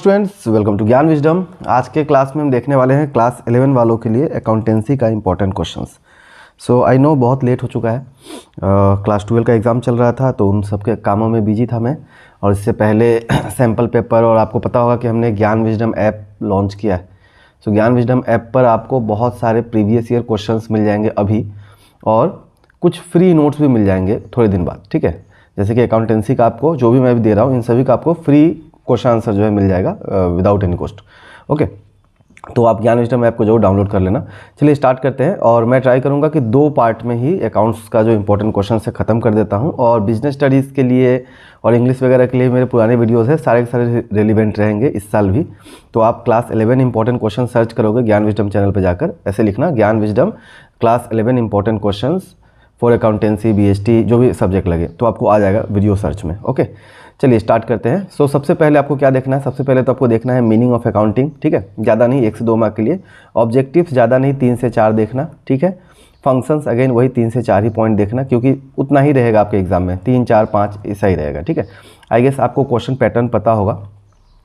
Students, welcome to ज्ञान wisdom. आज के क्लास में हम देखने वाले हैं क्लास 11 वालों के लिए अकाउंटेंसी का important questions. So I know बहुत लेट हो चुका है, क्लास 12 का एग्ज़ाम चल रहा था तो उन सब के कामों में बिजी था मैं। और इससे पहले सैम्पल पेपर, और आपको पता होगा कि हमने ज्ञान विजडम ऐप लॉन्च किया है। सो ज्ञान विजडम ऐप पर आपको बहुत सारे प्रीवियस ईयर क्वेश्चंस मिल जाएंगे अभी, और कुछ फ्री नोट्स भी मिल जाएंगे थोड़े दिन बाद, ठीक है। जैसे कि अकाउंटेंसी का आपको जो भी मैं भी दे रहा हूँ, इन सभी का आपको फ्री क्वेश्चन आंसर जो है मिल जाएगा विदाउट एनी कॉस्ट। ओके, तो आप ज्ञान विजडम ऐप को जरूर डाउनलोड कर लेना। चलिए स्टार्ट करते हैं, और मैं ट्राई करूंगा कि 2 पार्ट में ही अकाउंट्स का जो इंपॉर्टेंट क्वेश्चन है ख़त्म कर देता हूं। और बिजनेस स्टडीज़ के लिए और इंग्लिश वगैरह के लिए मेरे पुराने वीडियोस है, सारे के सारे रेलिवेंट रहेंगे इस साल भी। तो आप क्लास 11 इंपॉर्टेंट क्वेश्चन सर्च करोगे ज्ञान विजडम चैनल पर जाकर, ऐसे लिखना ज्ञान wisdom class 11 important question for accountancy BST जो भी सब्जेक्ट लगे, तो आपको आ जाएगा वीडियो सर्च में। ओके, चलिए स्टार्ट करते हैं। सो सबसे पहले आपको क्या देखना है? सबसे पहले तो आपको देखना है मीनिंग ऑफ अकाउंटिंग, ठीक है। ज़्यादा नहीं, 1 से 2 मार्क के लिए। ऑब्जेक्टिव्स ज़्यादा नहीं, 3 से 4 देखना, ठीक है। फंक्शंस अगेन वही 3 से 4 ही पॉइंट देखना, क्योंकि उतना ही रहेगा आपके एग्जाम में, 3, 4, 5 ऐसा ही रहेगा, ठीक है। आई गेस आपको क्वेश्चन पैटर्न पता होगा,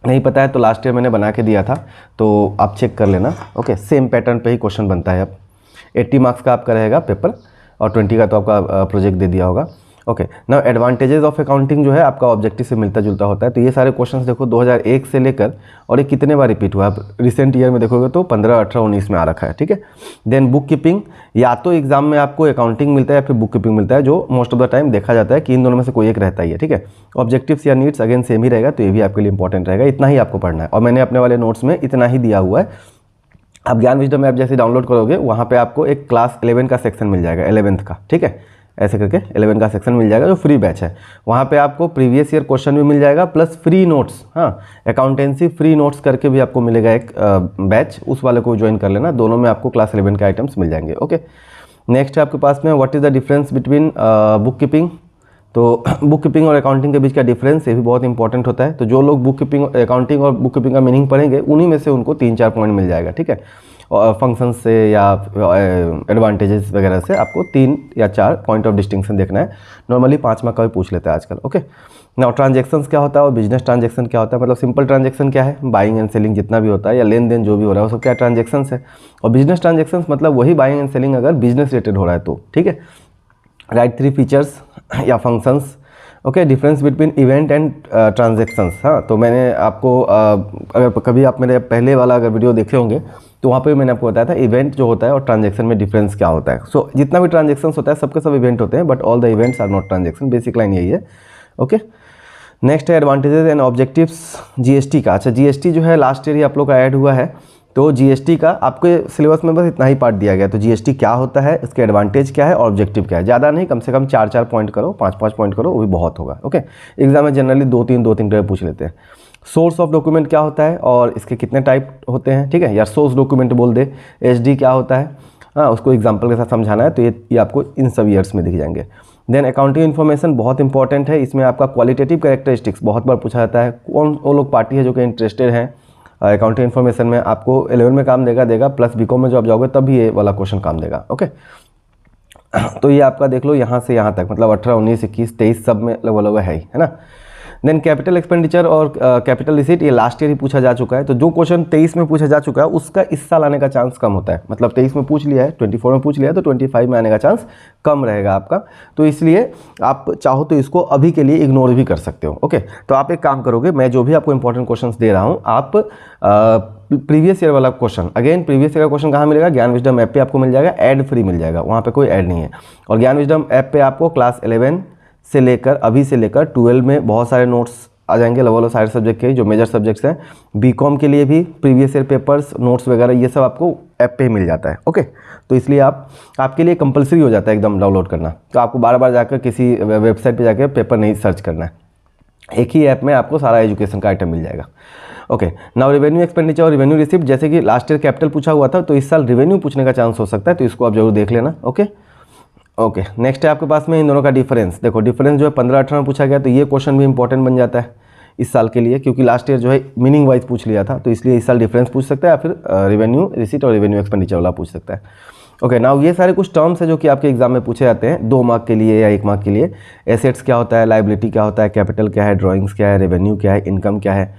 नहीं पता है तो लास्ट ईयर मैंने बना के दिया था, तो आप चेक कर लेना। ओके, सेम पैटर्न पे ही क्वेश्चन बनता है। अब 80 मार्क्स का आपका रहेगा पेपर, और 20 का तो आपका प्रोजेक्ट दे दिया होगा। Okay, now advantages of accounting जो है आपका ऑब्जेक्टिव से मिलता जुलता होता है। तो ये सारे क्वेश्चंस देखो 2001 से लेकर, और ये कितने बार रिपीट हुआ, आप रिसेंट ईयर में देखोगे तो 15, 18, 19 में आ रखा है, ठीक है। देन बुक कीपिंग, या तो एग्जाम में आपको अकाउंटिंग मिलता है या फिर बुक कीपिंग मिलता है, जो मोस्ट ऑफ द टाइम देखा जाता है कि इन दोनों में से कोई एक रहता ही है, ठीक है। ऑब्जेक्टिव्स या नीड्स अगेन सेम ही रहेगा, तो ये भी आपके लिए इंपॉर्टेंट रहेगा। इतना ही आपको पढ़ना है, और मैंने अपने वाले नोट्स में इतना ही दिया हुआ है। आप ज्ञान विजडम ऐप जैसे डाउनलोड करोगे, वहाँ पे आपको एक क्लास 11 का सेक्शन मिल जाएगा, 11th का, ठीक है। ऐसे करके 11 का सेक्शन मिल जाएगा जो फ्री बैच है। वहाँ पे आपको प्रीवियस ईयर क्वेश्चन भी मिल जाएगा, प्लस फ्री नोट्स। हाँ, अकाउंटेंसी फ्री नोट्स करके भी आपको मिलेगा एक बैच, उस वाले को ज्वाइन कर लेना। दोनों में आपको क्लास 11 के आइटम्स मिल जाएंगे। ओके, नेक्स्ट है आपके पास में what is the difference between book keeping. तो बुक कीपिंग और अकाउंटिंग के बीच का डिफरेंस, ये भी बहुत इंपॉर्टेंट होता है। तो जो लोग बुक कीपिंग, अकाउंटिंग और बुक कीपिंग का मीनिंग पढ़ेंगे, उन्हीं में से उनको 3-4 पॉइंट मिल जाएगा, ठीक है। और फंक्शन से या एडवांटेजेस वगैरह से आपको 3 या 4 पॉइंट ऑफ डिस्टिंक्शन देखना है। नॉर्मली 5 मार्क का भी पूछ लेता है आजकल। ओके, नाउ ट्रांजेक्शन्स क्या होता है और बिजनेस ट्रांजेक्शन क्या होता है। मतलब सिंपल ट्रांजेक्शन क्या है, बाइंग एंड सेलिंग जितना भी होता है या लेन देन जो भी हो रहा है वो सब क्या ट्रांजेक्शन्स है। और बिजनेस ट्रांजेक्शन्स मतलब वही बाइंग एंड सेलिंग अगर बिजनेस रिलेटेड हो रहा है तो, ठीक है। राइट 3 फीचर्स या functions. Okay, difference between event and transactions. हाँ, तो मैंने आपको अगर कभी आप मेरे पहले वाला अगर वीडियो देखे होंगे तो वहाँ पे मैंने आपको बताया था इवेंट जो होता है और ट्रांजेक्शन में डिफरेंस क्या होता है। सो जितना भी ट्रांजेक्शन्स होता है सबके सब इवेंट होते हैं, but all the events are not transaction. Basic line यही है। ओके, नेक्स्ट है एडवांटेजेस एंड ऑब्जेक्टिव्स GST का। अच्छा, GST जो है लास्ट ईयर ही आप लोग का ऐड हुआ है, तो GST का आपके सिलेबस में बस इतना ही पार्ट दिया गया। तो GST क्या होता है, इसके एडवांटेज क्या है और ऑब्जेक्टिव क्या है। ज़्यादा नहीं, कम से कम 4-4 पॉइंट करो, 5-5 पॉइंट करो, वो भी बहुत होगा। ओके, एग्जाम में जनरली 2-3 टाइप पूछ लेते हैं। सोर्स ऑफ डॉक्यूमेंट क्या होता है और इसके कितने टाइप होते हैं, ठीक है। या सोर्स डॉक्यूमेंट बोल दे। SD क्या होता है, हाँ, उसको एग्जाम्पल के साथ समझाना है, तो ये आपको इन सब ईयर्स में दिख जाएंगे। देन अकाउंटिंग इन्फॉर्मेशन बहुत इंपॉर्टेंट है। इसमें आपका क्वालिटेटिव कैरेक्टरिस्टिक्स बहुत बार पूछा जाता है। कौन वो लोग पार्टी है जो कि इंटरेस्टेड हैं अकाउंटिंग इन्फॉर्मेशन में, आपको 11 में काम देगा, प्लस BCom में जो आप जाओगे तब भी ये वाला क्वेश्चन काम देगा। ओके, तो ये आपका देख लो यहाँ से यहाँ तक, मतलब 18, 19, 21, 23 सब में लगभग है ही, है ना। देन कैपिटल एक्सपेंडिचर और कैपिटल रिसीट, ये लास्ट ईयर ही पूछा जा चुका है। तो जो क्वेश्चन 23 में पूछा जा चुका है उसका इस साल आने का चांस कम होता है। मतलब 23 में पूछ लिया है, 24 में पूछ लिया है, तो 25 में आने का चांस कम रहेगा आपका। तो इसलिए आप चाहो तो इसको अभी के लिए इग्नोर भी कर सकते हो। ओके, तो आप एक काम करोगे, मैं जो भी आपको इंपॉर्टेंट क्वेश्चन दे रहा हूँ, आप प्रीवियस ईयर वाला क्वेश्चन, अगेन प्रीवियस ईयर का क्वेश्चन कहाँ मिलेगा, ज्ञान विजडम ऐप पे आपको मिल जाएगा, एड फ्री मिल जाएगा, वहाँ पे कोई ऐड नहीं है। और ज्ञान विजडम ऐप पे आपको क्लास 11 से लेकर अभी से लेकर 12 में बहुत सारे नोट्स आ जाएंगे, लगभग सारे सब्जेक्ट के जो मेजर सब्जेक्ट्स हैं। BCom के लिए भी प्रीवियस ईयर पेपर्स, नोट्स वगैरह ये सब आपको ऐप पे ही मिल जाता है। ओके, तो इसलिए आपके लिए कंपलसरी हो जाता है एकदम डाउनलोड करना। तो आपको बार बार जाकर किसी वेबसाइट पे जाकर पेपर नहीं सर्च करना है, एक ही ऐप में आपको सारा एजुकेशन का आइटम मिल जाएगा। ओके, नाउ रेवेन्यू एक्सपेंडिचर और रेवेन्यू रिसिप्ट, जैसे कि लास्ट ईयर कैपिटल पूछा हुआ था, तो इस साल रेवेन्यू पूछने का चांस हो सकता है, तो इसको आप जरूर देख लेना। ओके, नेक्स्ट है आपके पास में इन दोनों का डिफरेंस। देखो डिफरेंस जो है 15-18 में पूछा गया, तो ये क्वेश्चन भी इंपॉर्टेंट बन जाता है इस साल के लिए, क्योंकि लास्ट ईयर जो है मीनिंग वाइज पूछ लिया था, तो इसलिए इस साल डिफरेंस पूछ सकता है, या फिर रेवेन्यू रिसीट और रेवेन्यू एक्सपेंडिचर वाला पूछ सकता है। ओके, नाउ ये सारे कुछ टर्म्स है जो कि आपके एग्जाम में पूछे जाते हैं 2 मार्क के लिए या 1 मार्क के लिए। एसेट्स क्या होता है, लाइबिलिटी क्या होता है, कैपिटल क्या है, ड्राइंग्स क्या है, रेवेन्यू क्या है, इनकम क्या है।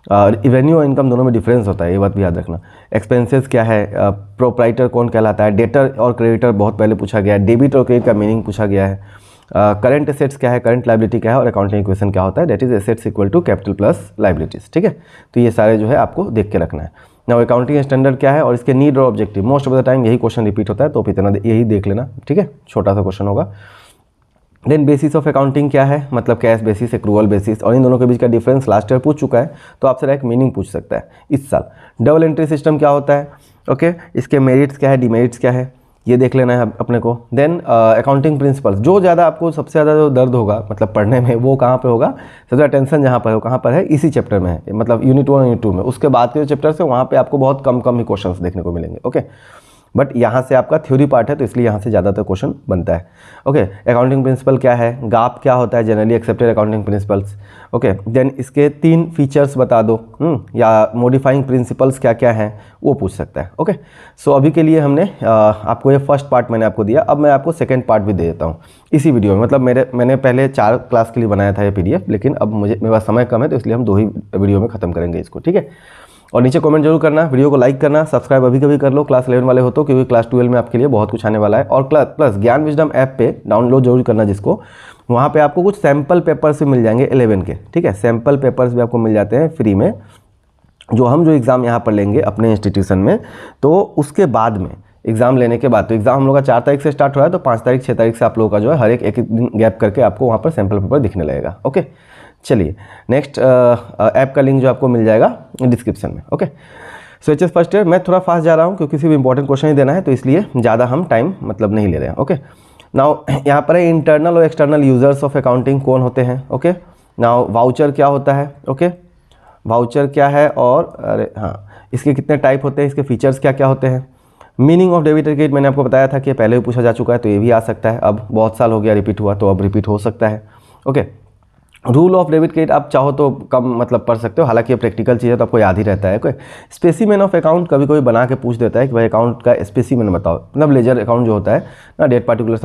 रेवेन्यू और इनकम दोनों में डिफरेंस होता है, ये बात भी याद रखना। एक्सपेंसेस क्या है, प्रोप्राइटर कौन कहलाता है, डेटर और क्रेडिटर बहुत पहले पूछा गया है, डेबिट और क्रेडिट का मीनिंग पूछा गया है, करंट एसेट्स क्या है, करंट लाइबिलिटी क्या है, और अकाउंटिंग इक्वेशन क्या होता है, that is assets equal to capital plus liabilities. ठीक है, तो ये सारे जो है आपको देख के रखना है। नाउ अकाउंटिंग स्टैंडर्ड क्या है और इसके नीड और objective, most of the time यही क्वेश्चन रिपीट होता है, तो इतना यही देख लेना। ठीक है, छोटा सा क्वेश्चन होगा। देन बेसिस ऑफ अकाउंटिंग क्या है, मतलब कैश बेसिस, एक्रूवल बेसिस, और इन दोनों के बीच का डिफरेंस लास्ट ईयर पूछ चुका है, तो आपसे डायरेक्ट मीनिंग पूछ सकता है इस साल। डबल एंट्री सिस्टम क्या होता है, ओके, इसके मेरिट्स क्या है, डिमेरिट्स क्या है, ये देख लेना है अपने को। देन अकाउंटिंग प्रिंसिपल्स, जो ज़्यादा आपको सबसे ज़्यादा जो दर्द होगा मतलब पढ़ने में, वो कहाँ पे होगा, सबसे ज़्यादा टेंशन जहाँ पर है वो कहाँ पर है, इसी चैप्टर में है, मतलब यूनिट 1 और यूनिट 2 में। उसके बाद के जो चैप्टर्स है वहाँ पे आपको बहुत कम ही क्वेश्चंस देखने को मिलेंगे। ओके, बट यहाँ से आपका थ्योरी पार्ट है, तो इसलिए यहाँ से ज़्यादातर क्वेश्चन बनता है। ओके, अकाउंटिंग प्रिंसिपल क्या है, गाप क्या होता है, generally accepted accounting principles. Okay, then इसके 3 फीचर्स बता दो, या मॉडिफाइंग प्रिंसिपल्स क्या क्या हैं वो पूछ सकता है। ओके, सो अभी के लिए हमने आपको ये फर्स्ट पार्ट मैंने आपको दिया, अब मैं आपको सेकेंड पार्ट भी दे देता हूँ इसी वीडियो में। मतलब मैंने पहले 4 क्लास के लिए बनाया था ये PDF, लेकिन अब मेरे पास समय कम है, तो इसलिए हम 2 ही वीडियो में ख़त्म करेंगे इसको। ठीक है, और नीचे कमेंट जरूर करना, वीडियो को लाइक करना, सब्सक्राइब अभी कभी कर लो क्लास 11 वाले हो तो, क्योंकि क्लास 12 में आपके लिए बहुत कुछ आने वाला है। और प्लस ज्ञान विजडम ऐप पे डाउनलोड जरूर करना जिसको, वहाँ पे आपको कुछ सैम्पल पेपर्स भी मिल जाएंगे 11 के। ठीक है, सैम्पल पेपर्स भी आपको मिल जाते हैं फ्री में, जो एग्ज़ाम यहाँ पर लेंगे अपने इंस्टीट्यूशन में, तो उसके बाद में एग्ज़ाम लेने के बाद, तो एग्ज़ाम हम लोग का 4 तारीख से स्टार्ट हो रहा है, तो 5 तारीख 6 तारीख से आप लोगों का जो है हर एक दिन गैप करके आपको वहाँ पर सैम्पल पेपर दिखने लगेगा। ओके, चलिए नेक्स्ट ऐप का लिंक जो आपको मिल जाएगा डिस्क्रिप्शन में। ओके, सो एचएस फर्स्ट ईयर, मैं थोड़ा फास्ट जा रहा हूँ क्योंकि किसी भी इंपॉर्टेंट क्वेश्चन ही देना है, तो इसलिए ज़्यादा हम टाइम मतलब नहीं ले रहे हैं। ओके, नाउ यहाँ पर है इंटरनल और एक्सटर्नल यूजर्स ऑफ अकाउंटिंग कौन होते हैं। ओके, नाउ वाउचर क्या होता है, ओके, वाउचर क्या है, और अरे हाँ, इसके कितने टाइप होते हैं, इसके फीचर्स क्या क्या होते हैं। मीनिंग ऑफ डेबिट क्रेडिट मैंने आपको बताया था कि पहले भी पूछा जा चुका है, तो ये भी आ सकता है, अब बहुत साल हो गया रिपीट हुआ, तो अब रिपीट हो सकता है। Okay, rule of debit credit आप चाहो तो कम मतलब पढ़ सकते हो, हालांकि ये प्रैक्टिकल चीज़ है तो आपको याद ही रहता है। कोई स्पेसिमेन ऑफ अकाउंट कभी कोई बना के पूछ देता है कि भाई अकाउंट का स्पेसिमेन बताओ, मतलब लेजर अकाउंट जो होता है ना, डेट पार्टिकुलर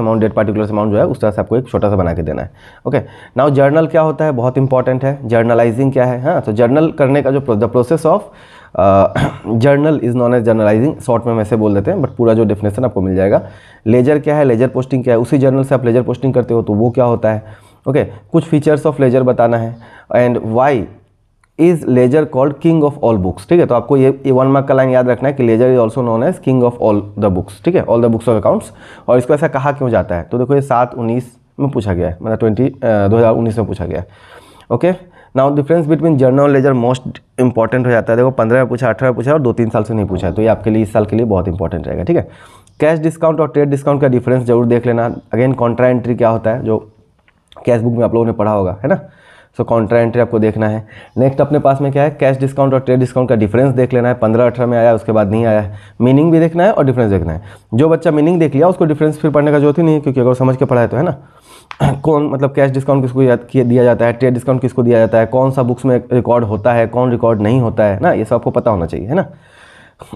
अमाउंट जो है उस तरह से आपको एक छोटा सा बना के देना है। ओके, नाउ जर्नल क्या होता है, बहुत इंपॉर्टेंट है। जर्नलाइजिंग क्या है, हाँ, तो जर्नल करने का जो the process of journal is known as journalising, short में वैसे बोल देते हैं, बट पूरा जो डेफिनेशन आपको मिल जाएगा। लेजर क्या है, लेजर पोस्टिंग क्या है, उसी जर्नल से आप लेजर पोस्टिंग करते हो तो वो क्या होता है। ओके, कुछ फीचर्स ऑफ लेजर बताना है, and why is ledger called king of all books. ठीक है, तो आपको ये 1 मार्क का लाइन याद रखना है कि ledger is also known as king of all the books. ठीक है, all the books of accounts. और इसको ऐसा कहा क्यों जाता है, तो देखो ये 7/19 में पूछा गया है, मतलब 2019 में पूछा गया है। Okay, now difference between journal और लेजर मोस्ट इंपॉर्टेंट हो जाता है। देखो 15 में पूछा, 18 में पूछा और 2-3 साल से नहीं पूछा है, तो ये आपके लिए इस साल के लिए बहुत इंपॉर्टेंट रहेगा। ठीक है, कैश डिस्काउंट और ट्रेड डिस्काउंट का डिफरेंस जरूर देख लेना। अगेन कॉन्ट्रा एंट्री क्या होता है, जो कैश बुक में आप लोगों ने पढ़ा होगा, है ना, सो कॉन्ट्रा एंट्री आपको देखना है। नेक्स्ट अपने पास में क्या है, कैश डिस्काउंट और ट्रेड डिस्काउंट का डिफरेंस देख लेना है। 15-18 में आया, उसके बाद नहीं आया है। मीनिंग भी देखना है और डिफरेंस देखना है। जो बच्चा मीनिंग देख लिया उसको डिफरेंस फिर पढ़ने का जरूरत ही नहीं है, क्योंकि अगर समझ के पढ़ा है तो, है ना, कौन मतलब कैश डिस्काउंट किसको दिया जाता है, ट्रेड डिस्काउंट किसको दिया जाता है, कौन सा बुक्स में रिकॉर्ड होता है, कौन रिकॉर्ड नहीं होता है ना, ये सब आपको पता होना चाहिए, है ना।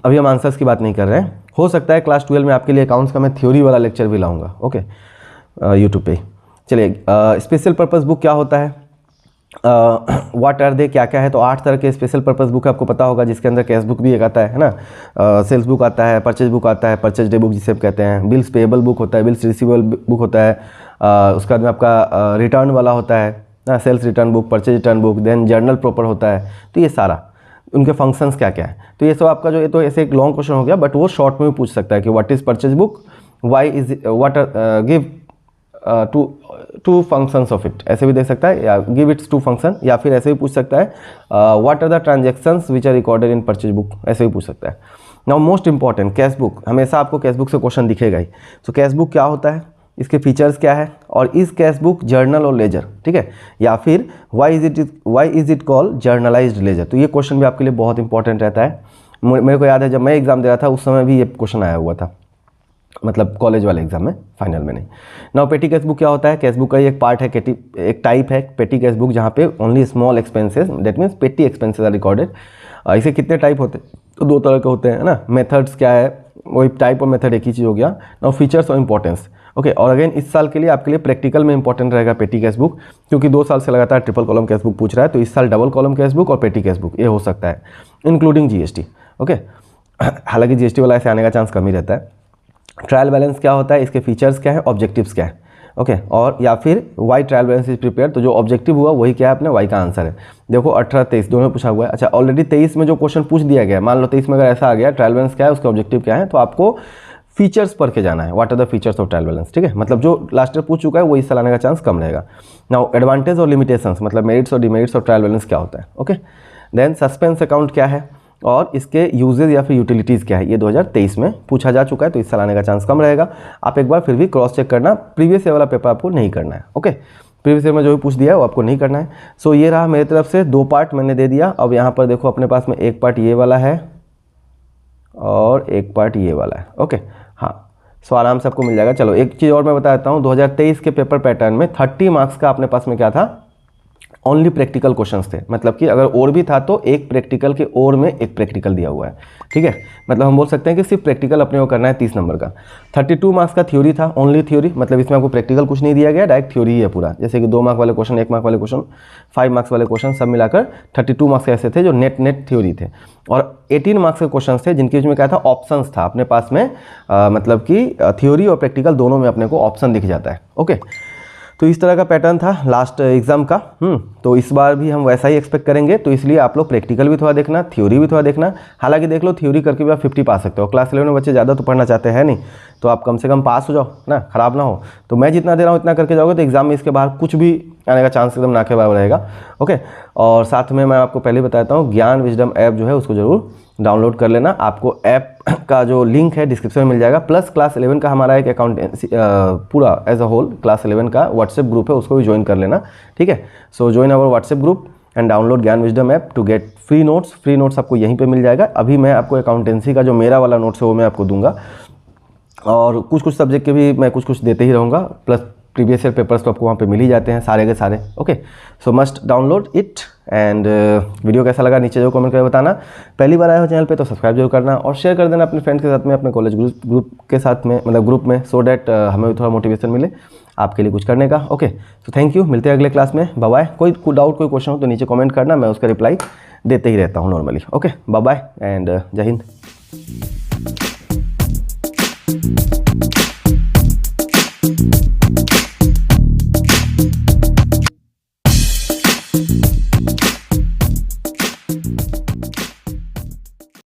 अभी हम आंसर्स की बात नहीं कर रहे हैं, हो सकता है क्लास 12 में आपके लिए अकाउंट्स का मैं थ्योरी वाला लेक्चर भी लाऊंगा। ओके, यूट्यूब पे। चलिए, स्पेशल पर्पस बुक क्या होता है, व्हाट आर दे, क्या क्या है, तो 8 तरह के स्पेशल पर्पस बुक आपको पता होगा, जिसके अंदर कैश बुक भी एक आता है ना, सेल्स बुक आता है, परचेज बुक आता है, परचेज डे बुक जिसे कहते हैं, बिल्स पेएबल बुक होता है, बिल्स रिसीवेबल बुक होता है, उसके बाद में आपका रिटर्न वाला होता है ना, sales return book, purchase return book, then journal proper होता है। तो ये सारा उनके फंक्शंस क्या क्या है, तो ये सब आपका जो, ये तो ऐसे एक लॉन्ग क्वेश्चन हो गया, बट वो शॉर्ट में भी पूछ सकता है कि what is purchase book, why is what give to functions of it, ऐसे भी देख सकता है, या गिव इट्स 2 फंक्शन, या फिर ऐसे भी पूछ सकता है what are the transactions which are recorded in purchase book, ऐसे भी पूछ सकता है। Now most important, cash book, हमेशा आपको कैश बुक से क्वेश्चन दिखेगा ही। तो कैश बुक क्या होता है, इसके फीचर्स क्या है, और इस कैश बुक जर्नल और लेजर, ठीक है, या फिर why is it called journalized ledger. तो ये क्वेश्चन भी आपके लिए बहुत इंपॉर्टेंट रहता है। मेरे को याद है जब मैं एग्जाम दे रहा था उस समय भी ये क्वेश्चन आया हुआ था, मतलब कॉलेज वाले एग्जाम में, फाइनल में नहीं। नाउ पेटी कैश बुक क्या होता है, कैश बुक का ही एक पार्ट है, एक टाइप है पेटी कैश बुक, जहाँ पे only small expenses, that means पेटी एक्सपेंसेस आर रिकॉर्डेड। इसे कितने टाइप होते हैं, तो 2 तरह के होते हैं ना। मेथड्स क्या है, वही टाइप और मेथड एक ही चीज़ हो गया। नाउ फीचर्स और इंपॉर्टेंस, ओके। और अगेन इस साल के लिए आपके लिए प्रैक्टिकल में इंपॉर्टेंट रहेगा पेटी कैश बुक, क्योंकि 2 साल से लगातार ट्रिपल कॉलम कैश बुक पूछ रहा है, तो इस साल डबल कॉलम कैश बुक और पेटी कैश बुक ये हो सकता है, इंक्लूडिंग जीएसटी। ओके, हालांकि जीएसटी वाला ऐसे आने का चांस कम ही रहता है। ट्रायल बैलेंस क्या होता है, इसके फीचर्स क्या है, ऑब्जेक्टिव्स क्या है, ओके। और या फिर why trial balance is prepare, तो जो ऑब्जेक्टिव हुआ वही क्या है अपने वाई का आंसर है। देखो 18, 23 दोनों पूछा हुआ है। अच्छा, ऑलरेडी 23 में जो क्वेश्चन पूछ दिया गया, मान लो 23 में अगर ऐसा आ गया ट्रायल बैलेंस क्या है, उसके ऑब्जेक्टिव क्या है, तो आपको फीचर्स पढ़ के जाना है, what are the features of trial balance, ठीक है। मतलब जो लास्ट ईयर पूछ चुका है वो इस साल आने का चांस कम रहेगा। नाउ एडवांटेज और लिमिटेशंस, मतलब मेरिट्स और डिमेरिट्स ऑफ ट्रायल बैलेंस क्या होता है, ओके। देन सस्पेंस अकाउंट क्या है और इसके यूजेज या फिर यूटिलिटीज़ क्या है, ये 2023 में पूछा जा चुका है, तो इस साल आने का चांस कम रहेगा। आप एक बार फिर भी क्रॉस चेक करना, प्रीवियस ईयर वाला पेपर आपको नहीं करना है, ओके। प्रीवियस ईयर में जो भी पूछ दिया है वो आपको नहीं करना है। सो ये रहा मेरी तरफ से 2 पार्ट मैंने दे दिया। अब यहाँ पर देखो अपने पास में एक पार्ट ये वाला है और एक पार्ट ये वाला है, ओके। हाँ, सो आराम से आपको मिल जाएगा। चलो एक चीज़ और मैं बता देता हूँ, 2023 के पेपर पैटर्न में 30 मार्क्स का अपने पास में क्या था, ओनली प्रैक्टिकल क्वेश्चंस थे। मतलब कि अगर और भी था तो एक प्रैक्टिकल के और में एक प्रैक्टिकल दिया हुआ है, ठीक है। मतलब हम बोल सकते हैं कि सिर्फ प्रैक्टिकल अपने को करना है 30 नंबर का। 32 मार्क्स का थ्योरी था, ओनली थ्योरी, मतलब इसमें आपको प्रैक्टिकल कुछ नहीं दिया गया, डायरेक्ट थ्योरी ही है पूरा। जैसे कि 2 मार्क्स वाले क्वेश्चन, 1 मार्क्स वाले क्वेश्चन, 5 मार्क्स वाले क्वेश्चन, सब मिलाकर 32 मार्क्स ऐसे थे जो नेट थ्योरी थे। और 18 मार्क्स के क्वेश्चन थे जिनके बीच में क्या था, ऑप्शंस था अपने पास में, मतलब कि थ्योरी और प्रैक्टिकल दोनों में अपने को ऑप्शन दिख जाता है, ओके। तो इस तरह का पैटर्न था लास्ट एग्जाम का। तो इस बार भी हम वैसा ही एक्सपेक्ट करेंगे, तो इसलिए आप लोग प्रैक्टिकल भी थोड़ा देखना, थ्योरी भी थोड़ा देखना। हालांकि देख लो थ्योरी करके भी आप 50 पा सकते हो। क्लास 11 में बच्चे ज़्यादा तो पढ़ना चाहते हैं नहीं, तो आप कम से कम पास हो जाओ ना, खराब ना हो। तो मैं जितना दे रहा हूँ इतना करके जाओगे तो एग्जाम में इसके बाहर कुछ भी आने का चांस एकदम ना के बराबर रहेगा, ओके। और साथ में मैं आपको पहले बताता हूँ, ज्ञान विजडम ऐप जो है उसको जरूर डाउनलोड कर लेना। आपको ऐप का जो लिंक है डिस्क्रिप्शन में मिल जाएगा। प्लस क्लास 11 का हमारा एक अकाउंटेंसी पूरा एज अ होल क्लास 11 का व्हाट्सएप ग्रुप है, उसको भी ज्वाइन कर लेना, ठीक है। So join our WhatsApp group and download Gyan Wisdom app to get free notes. Free notes आपको यहीं पे मिल जाएगा। अभी मैं आपको अकाउंटेंसी का जो मेरा वाला नोट्स है वो मैं आपको दूंगा, और कुछ सब्जेक्ट के भी मैं कुछ देते ही रहूँगा। प्लस प्रीवियस ईयर पेपर्स तो आपको वहाँ पे मिल ही जाते हैं सारे के सारे, okay. So must download it. And video कैसा लगा नीचे जो कमेंट करके बताना। पहली बार आए हो चैनल पे तो सब्सक्राइब जरूर करना और शेयर कर देना अपने फ्रेंड्स के साथ में, अपने कॉलेज ग्रुप के साथ में, मतलब ग्रुप में, सो डैट हमें भी थोड़ा मोटिवेशन मिले आपके लिए कुछ करने का, ओके। सो थैंक यू, मिलते हैं अगले क्लास में, बाय बाय। कोई डाउट कोई क्वेश्चन हो तो नीचे कमेंट करना, मैं उसका रिप्लाई देते ही रहता हूँ normally, okay. Bye bye and जय हिंद।